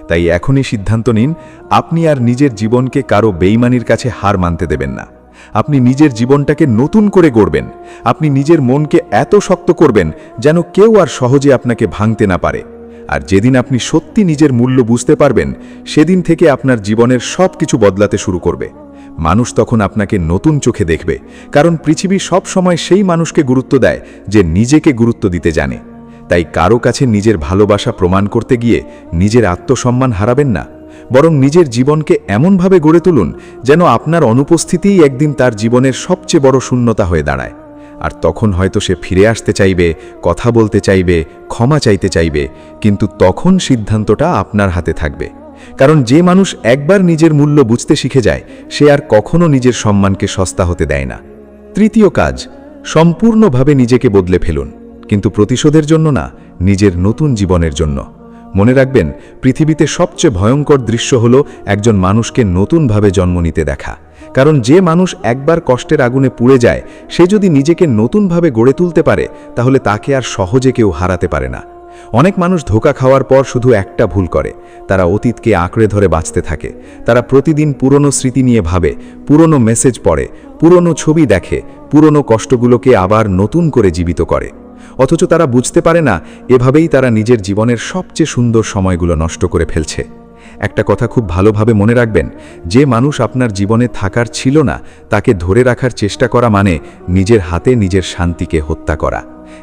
Speaker 1: তাই এখনই সিদ্ধান্ত নিন, আপনি আর নিজের জীবনকে কারো বেইমানির কাছে হার মানতে দেবেন না। আপনি নিজের জীবনটাকে নতুন করে গড়বেন। আপনি নিজের মনকে এত শক্ত করবেন যেন কেউ আর সহজে আপনাকে ভাঙতে না পারে। আর যেদিন আপনি সত্যি নিজের মূল্য বুঝতে পারবেন, সেদিন থেকে আপনার জীবনের সব কিছু বদলাতে শুরু করবে। মানুষ তখন আপনাকে নতুন চোখে দেখবে, কারণ পৃথিবী সব সময় সেই মানুষকে গুরুত্ব দেয় যে নিজেকে গুরুত্ব দিতে জানে। তাই কারো কাছে নিজের ভালোবাসা প্রমাণ করতে গিয়ে নিজের আত্মসম্মান হারাবেন না, বরং নিজের জীবনকে এমনভাবে গড়ে তুলুন যেন আপনার অনুপস্থিতিই একদিন তার জীবনের সবচেয়ে বড় শূন্যতা হয়ে দাঁড়ায়। আর তখন হয়তো সে ফিরে আসতে চাইবে, কথা বলতে চাইবে, ক্ষমা চাইতে চাইবে, কিন্তু তখন সিদ্ধান্তটা আপনার হাতে থাকবে। কারণ যে মানুষ একবার নিজের মূল্য বুঝতে শিখে যায়, সে আর কখনো নিজের সম্মানকে সস্তা হতে দেয় না। তৃতীয় কাজ, সম্পূর্ণভাবে নিজেকে বদলে ফেলুন, কিন্তু প্রতিশোধের জন্য না, নিজের নতুন জীবনের জন্য। মনে রাখবেন, পৃথিবীতে সবচেয়ে ভয়ঙ্কর দৃশ্য হলো একজন মানুষকে নতুনভাবে জন্ম নিতে দেখা। কারণ যে মানুষ একবার কষ্টের আগুনে পুড়ে যায়, সে যদি নিজেকে নতুনভাবে গড়ে তুলতে পারে, তাহলে তাকে আর সহজে কেউ হারাতে পারে না। অনেক মানুষ ধোঁকা খাওয়ার পর শুধু একটা ভুল করে, তারা অতীতকে আঁকড়ে ধরে বাঁচতে থাকে। তারা প্রতিদিন পুরনো স্মৃতি নিয়ে ভাবে, পুরনো মেসেজ পড়ে, পুরনো ছবি দেখে, পুরনো কষ্টগুলোকে আবার নতুন করে জীবিত করে। অথচ তারা বুঝতে পারে না, এভাবেই তারা নিজের জীবনের সবচেয়ে সুন্দর সময়গুলো নষ্ট করে ফেলছে। একটা কথা খুব ভালোভাবে মনে রাখবেন, যে মানুষ আপনার জীবনে থাকার ছিল না, তাকে ধরে রাখার চেষ্টা করা মানে নিজের হাতে নিজের শান্তিকে হত্যা করা।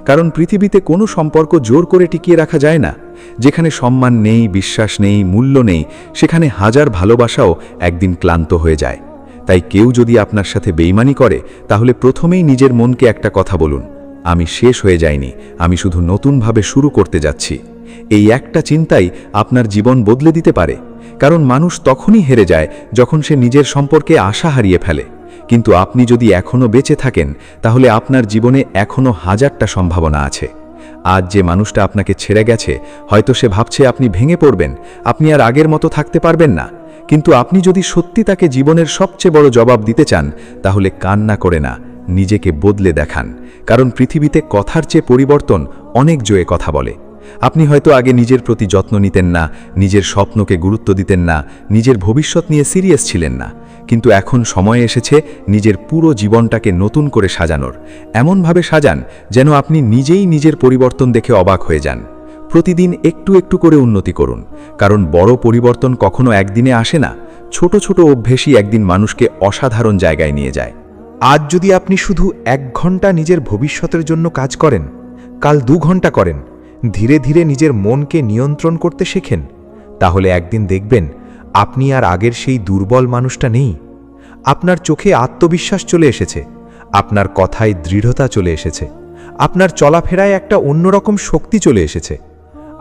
Speaker 1: কারণ পৃথিবীতে কোনো সম্পর্ক জোর করে টিকিয়ে রাখা যায় না। যেখানে সম্মান নেই, বিশ্বাস নেই, মূল্য নেই, সেখানে হাজার ভালোবাসাও একদিন ক্লান্ত হয়ে যায়। তাই কেউ যদি আপনার সাথে বেইমানি করে, তাহলে প্রথমেই নিজের মনকে একটা কথা বলুন, আমি শেষ হয়ে যাইনি, আমি শুধু নতুনভাবে শুরু করতে যাচ্ছি। এই একটা চিন্তাই আপনার জীবন বদলে দিতে পারে। কারণ মানুষ তখনই হেরে যায় যখন সে নিজের সম্পর্কে আশা হারিয়ে ফেলে। কিন্তু আপনি যদি এখনও বেঁচে থাকেন, তাহলে আপনার জীবনে এখনও হাজারটা সম্ভাবনা আছে। আজ যে মানুষটা আপনাকে ছেড়ে গেছে, হয়তো সে ভাবছে আপনি ভেঙে পড়বেন, আপনি আর আগের মতো থাকতে পারবেন না। কিন্তু আপনি যদি সত্যি তাকে জীবনের সবচেয়ে বড় জবাব দিতে চান, তাহলে কান্না করে না, নিজেকে বদলে দেখান। কারণ পৃথিবীতে কথার চেয়ে পরিবর্তন অনেক জোরে কথা বলে। আপনি হয়তো আগে নিজের প্রতি যত্ন নিতেন না, নিজের স্বপ্নকে গুরুত্ব দিতেন না, নিজের ভবিষ্যৎ নিয়ে সিরিয়াস ছিলেন না। কিন্তু এখন সময় এসেছে নিজের পুরো জীবনটাকে নতুন করে সাজানোর। এমনভাবে সাজান যেন আপনি নিজেই নিজের পরিবর্তন দেখে অবাক হয়ে যান। প্রতিদিন একটু একটু করে উন্নতি করুন, কারণ বড় পরিবর্তন কখনো একদিনে আসে না। ছোট ছোট অভ্যেসই একদিন মানুষকে অসাধারণ জায়গায় নিয়ে যায়।
Speaker 3: আজ যদি আপনি শুধু 1 ঘন্টা নিজের ভবিষ্যতের জন্য কাজ করেন, কাল 2 ঘন্টা করেন, ধীরে ধীরে নিজের মনকে নিয়ন্ত্রণ করতে শেখেন, তাহলে একদিন দেখবেন আপনি আর আগের সেই দুর্বল মানুষটা নেই। আপনার চোখে আত্মবিশ্বাস চলে এসেছে, আপনার কথায় দৃঢ়তা চলে এসেছে, আপনার চলাফেরায় একটা অন্যরকম শক্তি চলে এসেছে।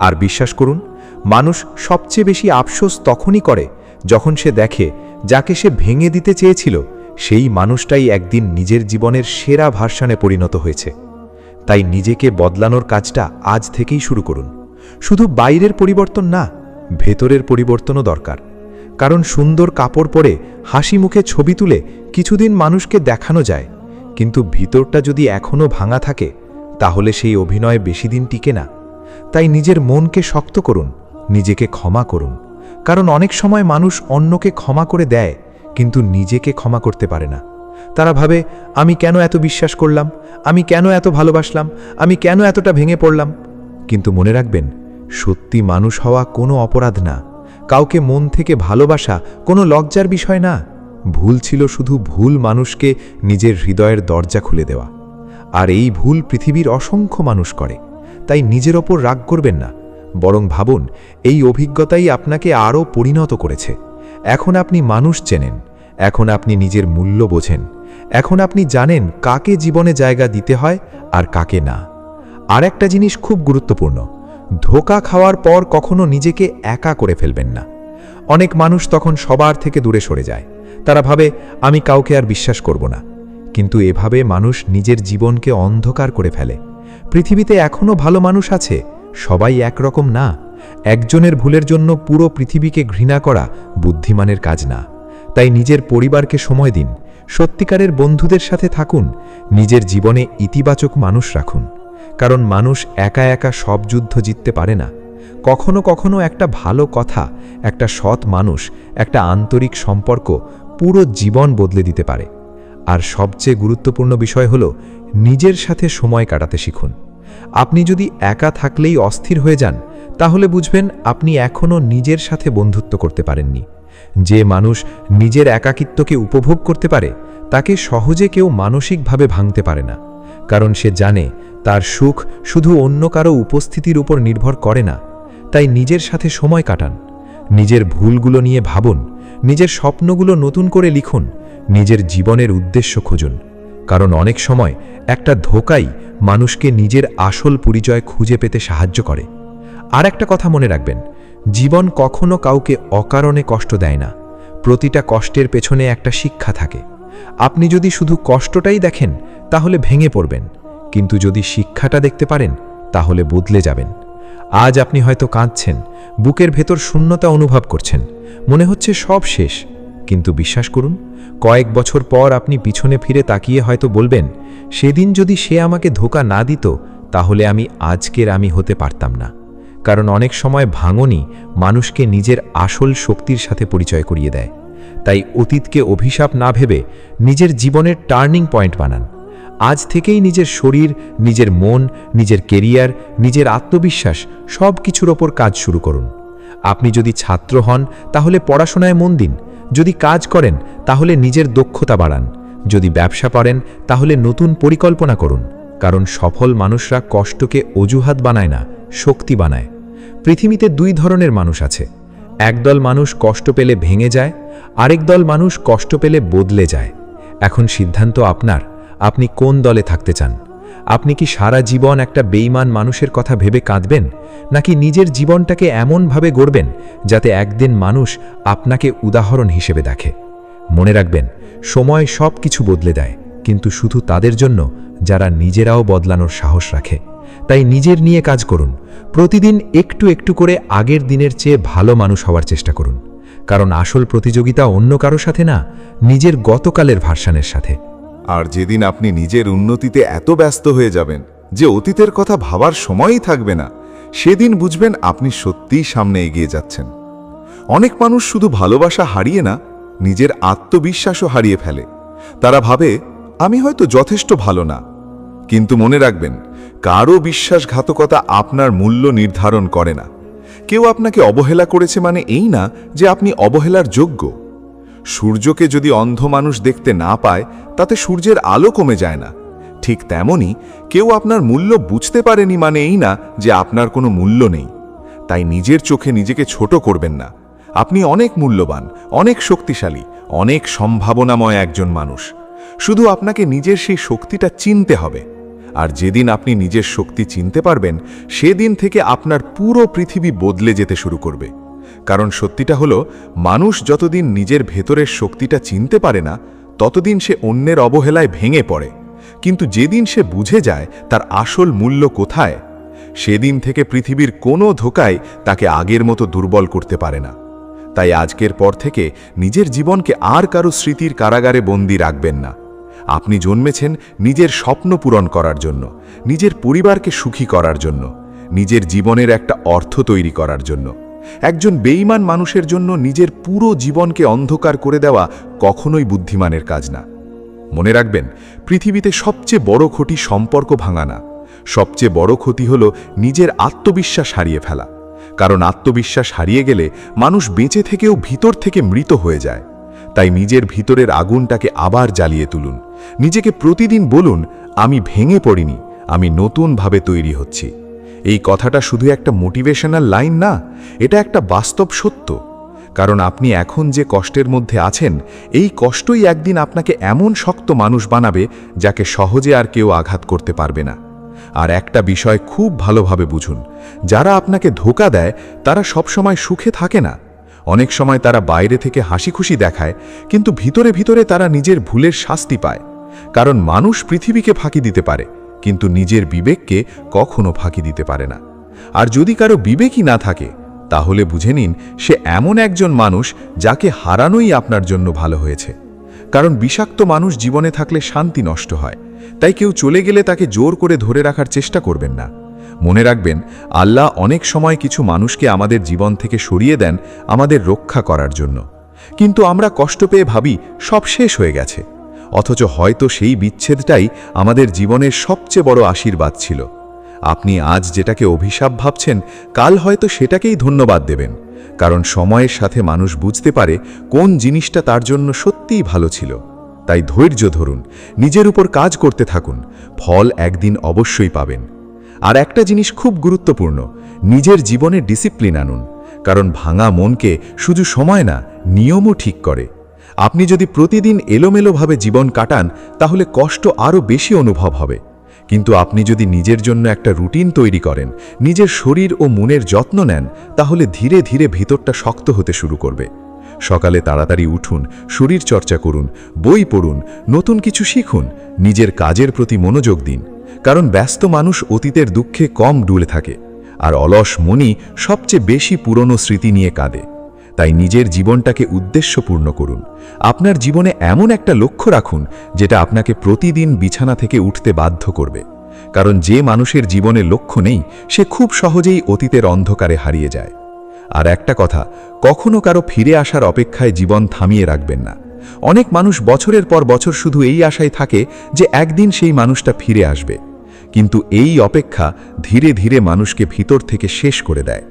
Speaker 3: আর বিশ্বাস করুন, মানুষ সবচেয়ে বেশি আফসোস তখনই করে যখন সে দেখে যাকে সে ভেঙে দিতে চেয়েছিল, সেই মানুষটাই একদিন নিজের জীবনের সেরা ভার্সনে পরিণত হয়েছে। তাই নিজেকে বদলানোর কাজটা আজ থেকেই শুরু করুন। শুধু বাইরের পরিবর্তন না, ভেতরের পরিবর্তনও দরকার। কারণ সুন্দর কাপড় পরে হাসি মুখে ছবি তুলে কিছুদিন মানুষকে দেখানো যায়, কিন্তু ভিতরটা যদি এখনও ভাঙা থাকে, তাহলে সেই অভিনয় বেশি দিন টিকে না। তাই নিজের মনকে শক্ত করুন, নিজেকে ক্ষমা করুন। কারণ অনেক সময় মানুষ অন্যকে ক্ষমা করে দেয়, কিন্তু নিজেকে ক্ষমা করতে পারে না। তারা ভাবে, আমি কেন এত বিশ্বাস করলাম, আমি কেন এত ভালোবাসলাম, আমি কেন এতটা ভেঙে পড়লাম। কিন্তু মনে রাখবেন, সত্যি মানুষ হওয়া কোনো অপরাধ না, কাউকে মন থেকে ভালোবাসা কোনো লজ্জার বিষয় না। ভুল ছিল শুধু ভুল মানুষকে নিজের হৃদয়ের দরজা খুলে দেওয়া। আর এই ভুল পৃথিবীর অসংখ্য মানুষ করে। তাই নিজের ওপর রাগ করবেন না, বরং ভাবুন এই অভিজ্ঞতাই আপনাকে আরও পরিণত করেছে। এখন আপনি মানুষ চেনেন, এখন আপনি নিজের মূল্য বোঝেন, এখন আপনি জানেন কাকে জীবনে জায়গা দিতে হয় আর কাকে না। আর একটা জিনিস খুব গুরুত্বপূর্ণ, ধোঁকা খাওয়ার পর কখনো নিজেকে একা করে ফেলবেন না। অনেক মানুষ তখন সবার থেকে দূরে সরে যায়। তারা ভাবে আমি কাউকে আর বিশ্বাস করব না। কিন্তু এভাবে মানুষ নিজের জীবনকে অন্ধকার করে ফেলে। পৃথিবীতে এখনও ভালো মানুষ আছে, সবাই একরকম না। একজনের ভুলের জন্য পুরো পৃথিবীকে ঘৃণা করা বুদ্ধিমানের কাজ না। তাই নিজের পরিবারকে সময় দিন, সত্যিকারের বন্ধুদের সাথে থাকুন, নিজের জীবনে ইতিবাচক মানুষ রাখুন। কারণ মানুষ একা একা সব যুদ্ধ জিততে পারে না। কখনো কখনো একটা ভালো কথা, একটা সৎ মানুষ, একটা আন্তরিক সম্পর্ক পুরো জীবন বদলে দিতে পারে। আর সবচেয়ে গুরুত্বপূর্ণ বিষয় হলো নিজের সাথে সময় কাটাতে শিখুন। আপনি যদি একা থাকলেই অস্থির হয়ে যান, তাহলে বুঝবেন আপনি এখনও নিজের সাথে বন্ধুত্ব করতে পারেননি। যে মানুষ নিজের একাকিত্বকে উপভোগ করতে পারে, তাকে সহজে কেউ মানসিকভাবে ভাঙতে পারে না। কারণ সে জানে তার সুখ শুধু অন্য কারো উপস্থিতির উপর নির্ভর করে না। তাই নিজের সাথে সময় কাটান, নিজের ভুলগুলো নিয়ে ভাবুন, নিজের স্বপ্নগুলো নতুন করে লিখুন, নিজের জীবনের উদ্দেশ্য খুঁজুন। কারণ অনেক সময় একটা ধোঁকাই মানুষকে নিজের আসল পরিচয় খুঁজে পেতে সাহায্য করে। আর একটা কথা মনে রাখবেন, জীবন কখনো কাউকে অকারণে কষ্ট দেয় না। প্রতিটা কষ্টের পেছনে একটা শিক্ষা থাকে। আপনি যদি শুধু কষ্টটাই দেখেন, তাহলে ভেঙে পড়বেন। কিন্তু যদি শিক্ষাটা দেখতে পারেন, তাহলে বদলে যাবেন। আজ আপনি হয়তো কাঁদছেন, বুকের ভেতর শূন্যতা অনুভব করছেন, মনে হচ্ছে সব শেষ। কিন্তু বিশ্বাস করুন, কয়েক বছর পর আপনি পিছনে ফিরে তাকিয়ে হয়তো বলবেন, সেদিন যদি সে আমাকে ধোঁকা না দিত, তাহলে আমি আজকের আমি হতে পারতাম না। কারণ অনেক সময় ভাঙনই মানুষকে নিজের আসল শক্তির সাথে পরিচয় করিয়ে দেয়। তাই অতীতকে অভিশাপ না ভেবে নিজের জীবনের টার্নিং পয়েন্ট বানান। আজ থেকেই নিজের শরীর, নিজের মন, নিজের কেরিয়ার, নিজের আত্মবিশ্বাস সব কিছুর ওপর কাজ শুরু করুন। আপনি যদি ছাত্র হন, তাহলে পড়াশোনায় মন দিন। যদি কাজ করেন, তাহলে নিজের দক্ষতা বাড়ান। যদি ব্যবসা করেন, তাহলে নতুন পরিকল্পনা করুন। কারণ সফল মানুষরা কষ্টকে অজুহাত বানায় না, শক্তি বানায়। পৃথিবীতে দুই ধরনের মানুষ আছে। একদল মানুষ কষ্ট পেলে ভেঙে যায়, আরেক দল মানুষ কষ্ট পেলে বদলে যায়। এখন সিদ্ধান্ত আপনার, আপনি কোন দলে থাকতে চান। আপনি কি সারা জীবন একটা বেঈমান মানুষের কথা ভেবে কাঁদবেন, নাকি নিজের জীবনটাকে এমনভাবে গড়বেন যাতে একদিন মানুষ আপনাকে উদাহরণ হিসেবে দেখে? মনে রাখবেন, সময় সব কিছু বদলে দেয়, কিন্তু শুধু তাদের জন্য যারা নিজেরাও বদলানোর সাহস রাখে। তাই নিজের নিয়ে কাজ করুন। প্রতিদিন একটু একটু করে আগের দিনের চেয়ে ভালো মানুষ হওয়ার চেষ্টা করুন। কারণ আসল প্রতিযোগিতা অন্য কারো সাথে না, নিজের গতকালের ভার্সানের সাথে।
Speaker 1: আর যেদিন আপনি নিজের উন্নতিতে এত ব্যস্ত হয়ে যাবেন যে অতীতের কথা ভাবার সময়ই থাকবে না, সেদিন বুঝবেন আপনি সত্যিই সামনে এগিয়ে যাচ্ছেন। অনেক মানুষ শুধু ভালোবাসা হারিয়ে না, নিজের আত্মবিশ্বাসও হারিয়ে ফেলে। তারা ভাবে আমি হয়তো যথেষ্ট ভালো না। কিন্তু মনে রাখবেন, কারও বিশ্বাসঘাতকতা আপনার মূল্য নির্ধারণ করে না। কেউ আপনাকে অবহেলা করেছে মানে এই না যে আপনি অবহেলার যোগ্য। সূর্যকে যদি অন্ধ মানুষ দেখতে না পায়, তাতে সূর্যের আলো কমে যায় না। ঠিক তেমনি কেউ আপনার মূল্য বুঝতে পারেনি মানে এই না যে আপনার কোনো মূল্য নেই। তাই নিজের চোখে নিজেকে ছোট করবেন না। আপনি অনেক মূল্যবান, অনেক শক্তিশালী, অনেক সম্ভাবনাময় একজন মানুষ। শুধু আপনাকে নিজের সেই শক্তিটা চিনতে হবে। আর যেদিন আপনি নিজের শক্তি চিনতে পারবেন, সেদিন থেকে আপনার পুরো পৃথিবী বদলে যেতে শুরু করবে। কারণ সত্যিটা হলো, মানুষ যতদিন নিজের ভেতরের শক্তিটা চিনতে পারে না, ততদিন সে অন্যের অবহেলায় ভেঙে পড়ে। কিন্তু যেদিন সে বুঝে যায় তার আসল মূল্য কোথায়, সেদিন থেকে পৃথিবীর কোনো ধোঁকায় তাকে আগের মতো দুর্বল করতে পারে না। তাই আজকের পর থেকে নিজের জীবনকে আর কারো স্মৃতির কারাগারে বন্দী রাখবেন না। আপনি জন্মেছেন নিজের স্বপ্ন পূরণ করার জন্য, নিজের পরিবারকে সুখী করার জন্য, নিজের জীবনের একটা অর্থ তৈরি করার জন্য। একজন বেঈমান মানুষের জন্য নিজের পুরো জীবনকে অন্ধকার করে দেওয়া কখনোই বুদ্ধিমানের কাজ না। মনে রাখবেন, পৃথিবীতে সবচেয়ে বড় ক্ষতি সম্পর্ক ভাঙা না, সবচেয়ে বড় ক্ষতি হলো নিজের আত্মবিশ্বাস হারিয়ে ফেলা। কারণ আত্মবিশ্বাস হারিয়ে গেলে মানুষ বেঁচে থেকেও ভিতর থেকে মৃত হয়ে যায়। তাই নিজের ভিতরের আগুনটাকে আবার জ্বালিয়ে তুলুন। নিজেকে প্রতিদিন বলুন, আমি ভেঙে পড়িনি, আমি নতুনভাবে তৈরি হচ্ছি। এই কথাটা শুধু একটা মোটিভেশনাল লাইন না, এটা একটা বাস্তব সত্য। কারণ আপনি এখন যে কষ্টের মধ্যে আছেন, এই কষ্টই একদিন আপনাকে এমন শক্ত মানুষ বানাবে যাকে সহজে আর কেউ আঘাত করতে পারবে না। আর একটা বিষয় খুব ভালোভাবে বুঝুন, যারা আপনাকে ধোঁকা দেয় তারা সবসময় সুখে থাকে না। অনেক সময় তারা বাইরে থেকে হাসি খুশি দেখায়, কিন্তু ভিতরে ভিতরে তারা নিজের ভুলের শাস্তি পায়। কারণ মানুষ পৃথিবীকে ফাঁকি দিতে পারে, কিন্তু নিজের বিবেককে কখনো ফাঁকি দিতে পারে না। আর যদি কারো বিবেকই না থাকে, তাহলে বুঝে নিন সে এমন একজন মানুষ যাকে হারানোই আপনার জন্য ভালো হয়েছে। কারণ বিষাক্ত মানুষ জীবনে থাকলে শান্তি নষ্ট হয়, তাই কেউ চলে গেলে তাকে জোর করে ধরে রাখার চেষ্টা করবেন না। মনে রাখবেন, আল্লাহ অনেক সময় কিছু মানুষকে আমাদের জীবন থেকে সরিয়ে দেন আমাদের রক্ষা করার জন্য, কিন্তু আমরা কষ্ট পেয়ে ভাবি সব শেষ হয়ে গেছে। অথচ হয়তো সেই বিচ্ছেদটাই আমাদের জীবনের সবচেয়ে বড় আশীর্বাদ ছিল। আপনি আজ যেটাকে অভিশাপ ভাবছেন, কাল হয়তো সেটাকেই ধন্যবাদ দেবেন। কারণ সময়ের সাথে মানুষ বুঝতে পারে কোন জিনিসটা তার জন্য সত্যিই ভালো ছিল। তাই ধৈর্য ধরুন, নিজের উপর কাজ করতে থাকুন, ফল একদিন অবশ্যই পাবেন। আর একটা জিনিস খুব গুরুত্বপূর্ণ, নিজের জীবনে ডিসিপ্লিন আনুন। কারণ ভাঙা মনকে শুধু সময় না, নিয়মও ঠিক করে। আপনি যদি প্রতিদিন এলোমেলোভাবে জীবন কাটান, তাহলে কষ্ট আরও বেশি অনুভব হবে। কিন্তু আপনি যদি নিজের জন্য একটা রুটিন তৈরি করেন, নিজের শরীর ও মনের যত্ন নেন, তাহলে ধীরে ধীরে ভিতরটা শক্ত হতে শুরু করবে। সকালে তাড়াতাড়ি উঠুন, শরীর চর্চা করুন, বই পড়ুন, নতুন কিছু শিখুন, নিজের কাজের প্রতি মনোযোগ দিন। কারণ ব্যস্ত মানুষ অতীতের দুঃখে কম ডুলে থাকে, আর অলস মনই সবচেয়ে বেশি পুরনো স্মৃতি নিয়ে কাঁদে। তাই নিজের জীবনটাকে উদ্দেশ্যপূর্ণ করুন। আপনার জীবনে এমন একটা লক্ষ্য রাখুন যেটা আপনাকে প্রতিদিন বিছানা থেকে উঠতে বাধ্য করবে। কারণ যে মানুষের জীবনে লক্ষ্য নেই, সে খুব সহজেই অতীতের অন্ধকারে হারিয়ে যায়। আর একটা কথা, কখনো কারো ফিরে আসার অপেক্ষায় জীবন থামিয়ে রাখবেন না। অনেক মানুষ বছরের পর বছর শুধু এই আশায় থাকে যে একদিন সেই মানুষটা ফিরে আসবে, কিন্তু এই অপেক্ষা ধীরে ধীরে মানুষকে ভিতর থেকে শেষ করে দেয়।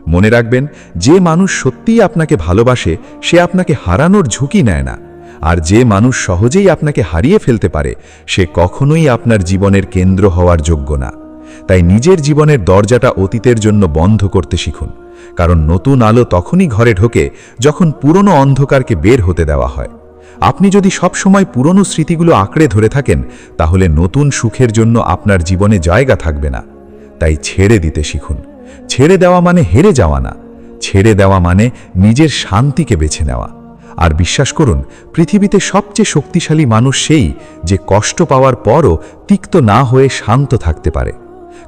Speaker 1: মনে রাখবেন, যে মানুষ সত্যিই আপনাকে ভালোবাসে সে আপনাকে হারানোর ঝুঁকি নেয় না। আর যে মানুষ সহজেই আপনাকে হারিয়ে ফেলতে পারে, সে কখনোই আপনার জীবনের কেন্দ্র হওয়ার যোগ্য না। তাই নিজের জীবনের দরজাটা অতীতের জন্য বন্ধ করতে শিখুন। কারণ নতুন আলো তখনই ঘরে ঢোকে যখন পুরনো অন্ধকারকে বের হতে দেওয়া হয়। আপনি যদি সবসময় পুরনো স্মৃতিগুলো আঁকড়ে ধরে থাকেন, তাহলে নতুন সুখের জন্য আপনার জীবনে জায়গা থাকবে না। তাই ছেড়ে দিতে শিখুন। ছেড়ে দেওয়া মানে হেরে যাওয়া না, ছেড়ে দেওয়া মানে নিজের শান্তিকে বেছে নেওয়া। আর বিশ্বাস করুন, পৃথিবীতে সবচেয়ে শক্তিশালী মানুষ সেই যে কষ্ট পাওয়ার পরও তিক্ত না হয়ে শান্ত থাকতে পারে।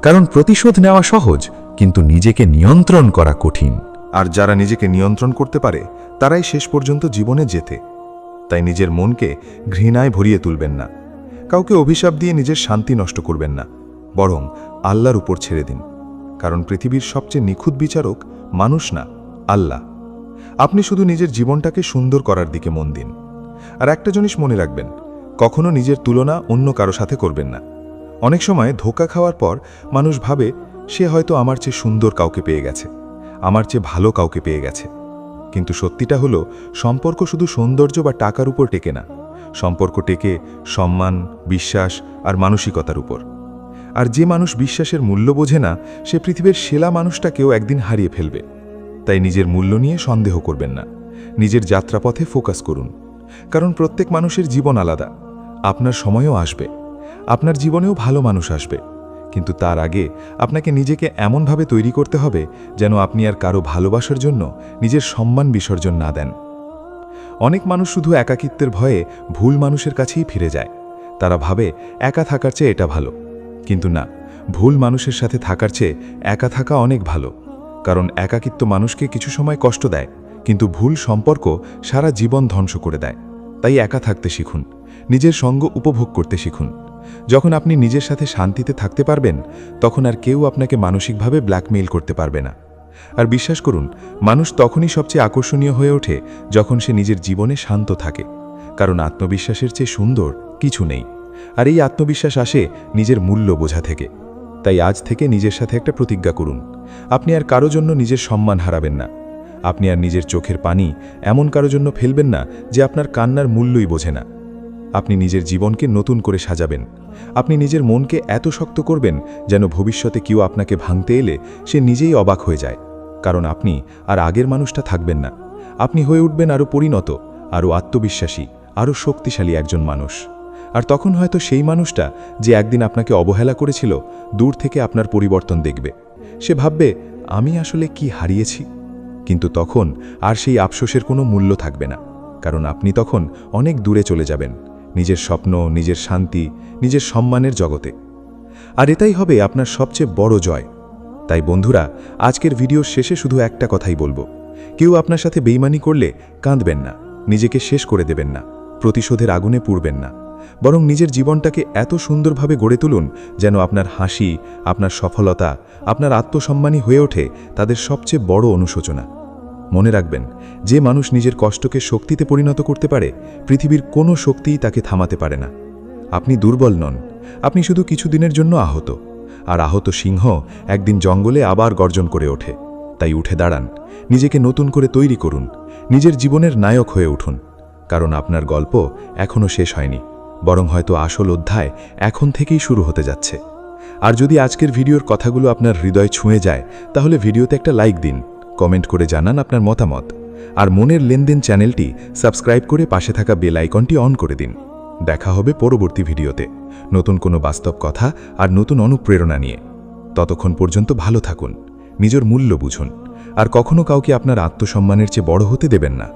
Speaker 1: কারণ প্রতিশোধ নেওয়া সহজ, কিন্তু নিজেকে নিয়ন্ত্রণ করা কঠিন।
Speaker 2: আর যারা নিজেকে নিয়ন্ত্রণ করতে পারে, তারাই শেষ পর্যন্ত জীবনে জেতে। তাই নিজের মনকে ঘৃণায় ভরিয়ে তুলবেন না, কাউকে অভিশাপ দিয়ে নিজের শান্তি নষ্ট করবেন না, বরং আল্লাহর উপর ছেড়ে দিন। কারণ পৃথিবীর সবচেয়ে নিখুঁত বিচারক মানুষ না, আল্লাহ। আপনি শুধু নিজের জীবনটাকে সুন্দর করার দিকে মন দিন। আর একটা জিনিস মনে রাখবেন, কখনো নিজের তুলনা অন্য কারো সাথে করবেন না। অনেক সময় ধোঁকা খাওয়ার পর মানুষ ভাবে সে হয়তো আমার চেয়ে সুন্দর কাউকে পেয়ে গেছে, আমার চেয়ে ভালো কাউকে পেয়ে গেছে। কিন্তু সত্যিটা হলো, সম্পর্ক শুধু সৌন্দর্য বা টাকার উপর টেকে না। সম্পর্ক টেকে সম্মান, বিশ্বাস আর মানসিকতার উপর। আর যে মানুষ বিশ্বাসের মূল্য বোঝে না, সে পৃথিবীর সেরা মানুষটাকেও একদিন হারিয়ে ফেলবে। তাই নিজের মূল্য নিয়ে সন্দেহ করবেন না, নিজের যাত্রাপথে ফোকাস করুন। কারণ প্রত্যেক মানুষের জীবন আলাদা। আপনার সময়ও আসবে, আপনার জীবনেও ভালো মানুষ আসবে, কিন্তু তার আগে আপনাকে নিজেকে এমনভাবে তৈরি করতে হবে যেন আপনি আর কারো ভালোবাসার জন্য নিজের সম্মান বিসর্জন না দেন। অনেক মানুষ শুধু একাকিত্বের ভয়ে ভুল মানুষের কাছেই ফিরে যায়। তারা ভাবে একা থাকার চেয়ে এটা ভালো, কিন্তু না, ভুল মানুষের সাথে থাকার চেয়ে একা থাকা অনেক ভালো। কারণ একাকিত্ব মানুষকে কিছু সময় কষ্ট দেয়, কিন্তু ভুল সম্পর্ক সারা জীবন ধ্বংস করে দেয়। তাই একা থাকতে শিখুন, নিজের সঙ্গ উপভোগ করতে শিখুন। যখন আপনি নিজের সাথে শান্তিতে থাকতে পারবেন, তখন আর কেউ আপনাকে মানসিকভাবে ব্ল্যাকমেইল করতে পারবে না। আর বিশ্বাস করুন, মানুষ তখনই সবচেয়ে আকর্ষণীয় হয়ে ওঠে যখন সে নিজের জীবনে শান্ত থাকে। কারণ আত্মবিশ্বাসের চেয়ে সুন্দর কিছু নেই। আর এই আত্মবিশ্বাস আসে নিজের মূল্য বোঝা থেকে।
Speaker 1: তাই আজ থেকে নিজের সাথে একটা প্রতিজ্ঞা করুন। আপনি আর কারো জন্য নিজের সম্মান হারাবেন না। আপনি আর নিজের চোখের পানি এমন কারো জন্য ফেলবেন না যে আপনার কান্নার মূল্যই বোঝে না। আপনি নিজের জীবনকে নতুন করে সাজাবেন। আপনি নিজের মনকে এত শক্ত করবেন যেন ভবিষ্যতে কেউ আপনাকে ভাঙতে এলে সে নিজেই অবাক হয়ে যায়। কারণ আপনি আর আগের মানুষটা থাকবেন না। আপনি হয়ে উঠবেন আরও পরিণত, আরও আত্মবিশ্বাসী, আরও শক্তিশালী একজন মানুষ। আর তখন হয়তো সেই মানুষটা যে একদিন আপনাকে অবহেলা করেছিল দূর থেকে আপনার পরিবর্তন দেখবে। সে ভাববে, আমি আসলে কি হারিয়েছি? কিন্তু তখন আর সেই আফসোসের কোনো মূল্য থাকবে না, কারণ আপনি তখন অনেক দূরে চলে যাবেন, নিজের স্বপ্ন, নিজের শান্তি, নিজের সম্মানের জগতে। আর এটাই হবে আপনার সবচেয়ে বড় জয়। তাই বন্ধুরা, আজকের ভিডিওর শেষে শুধু একটা কথাই বলবো, কেউ আপনার সাথে বেইমানি করলে কাঁদবেন না, নিজেকে শেষ করে দেবেন না, প্রতিশোধের আগুনে পুড়বেন না, বরং নিজের জীবনটাকে এত সুন্দরভাবে গড়ে তুলুন যেন আপনার হাসি, আপনার সফলতা, আপনার আত্মসম্মানই হয়ে ওঠে তাদের সবচেয়ে বড় অনুশোচনা। মনে রাখবেন, যে মানুষ নিজের কষ্টকে শক্তিতে পরিণত করতে পারে, পৃথিবীর কোনো শক্তিই তাকে থামাতে পারে না। আপনি দুর্বল নন, আপনি শুধু কিছুদিনের জন্য আহত। আর আহত সিংহ একদিন জঙ্গলে আবার গর্জন করে ওঠে। তাই উঠে দাঁড়ান, নিজেকে নতুন করে তৈরি করুন, নিজের জীবনের নায়ক হয়ে উঠুন। কারণ আপনার গল্প এখনও শেষ হয়নি, বরং হয়তো আসল অধ্যায় এখন থেকেই শুরু হতে যাচ্ছে। আর যদি আজকের ভিডিওর কথাগুলো আপনার হৃদয় ছুঁয়ে যায়, তাহলে ভিডিওতে একটা লাইক দিন, কমেন্ট করে জানান আপনার মতামত। আর মনের লেনদেন চ্যানেলটি সাবস্ক্রাইব করে পাশে থাকা বেল আইকনটি অন করে দিন। দেখা হবে পরবর্তী ভিডিওতে নতুন কোনো বাস্তব কথা আর নতুন অনুপ্রেরণা নিয়ে। ততক্ষণ পর্যন্ত ভালো থাকুন, নিজের মূল্য বুঝুন, আর কখনো কাউকে আপনার আত্মসম্মানের চেয়ে বড় হতে দেবেন না।